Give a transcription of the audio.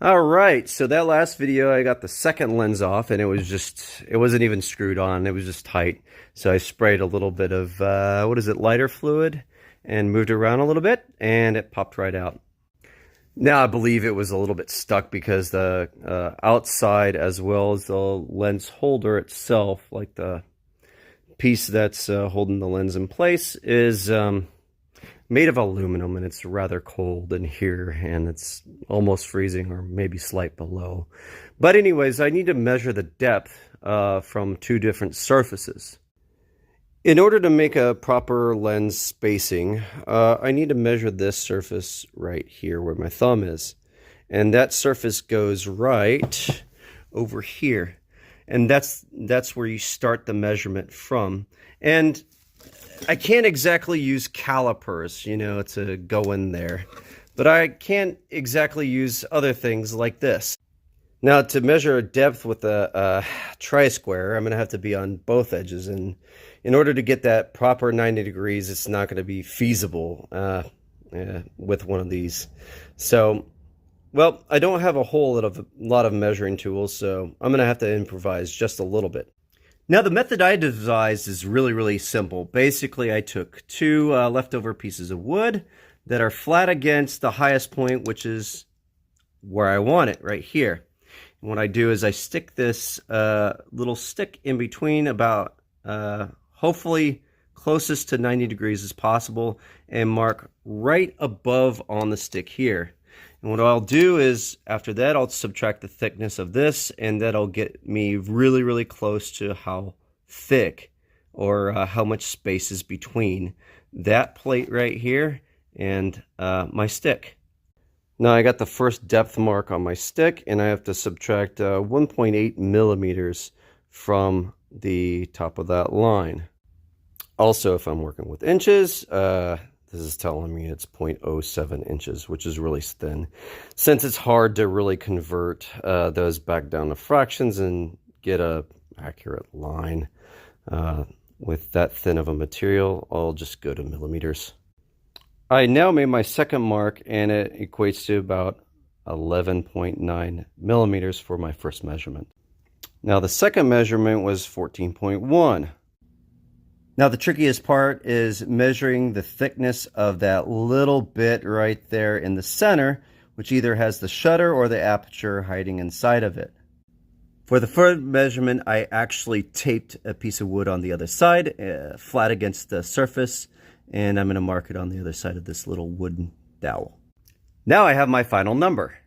All right, so that last video, I got the second lens off and it wasn't even screwed on. It was just tight. So I sprayed a little bit of, what is it, lighter fluid and moved it around a little bit and it popped right out. Now I believe it was a little bit stuck because the outside as well as the lens holder itself, like the piece that's holding the lens in place, is made of aluminum, and it's rather cold in here, and it's almost freezing or maybe slight below. But anyways, I need to measure the depth from two different surfaces. In order to make a proper lens spacing, I need to measure this surface right here where my thumb is. And that surface goes right over here. And that's where you start the measurement from. And I can't exactly use calipers, to go in there. But I can't exactly use other things like this. Now, to measure depth with a tri-square, I'm going to have to be on both edges. And in order to get that proper 90 degrees, it's not going to be feasible with one of these. So, well, I don't have a whole lot of measuring tools, so I'm going to have to improvise just a little bit. Now, the method I devised is really, really simple. Basically, I took two leftover pieces of wood that are flat against the highest point, which is where I want it, right here. And what I do is I stick this little stick in between about hopefully closest to 90 degrees as possible and mark right above on the stick here. And what I'll do is, after that, I'll subtract the thickness of this, and that'll get me really, really close to how thick or how much space is between that plate right here and my stick. Now I got the first depth mark on my stick, and I have to subtract 1.8 millimeters from the top of that line. Also, if I'm working with inches, this is telling me it's 0.07 inches, which is really thin. Since it's hard to really convert those back down to fractions and get a accurate line with that thin of a material, I'll just go to millimeters. I now made my second mark, and it equates to about 11.9 millimeters for my first measurement. Now the second measurement was 14.1. Now the trickiest part is measuring the thickness of that little bit right there in the center, which either has the shutter or the aperture hiding inside of it. For the third measurement, I actually taped a piece of wood on the other side, flat against the surface, and I'm going to mark it on the other side of this little wooden dowel. Now I have my final number.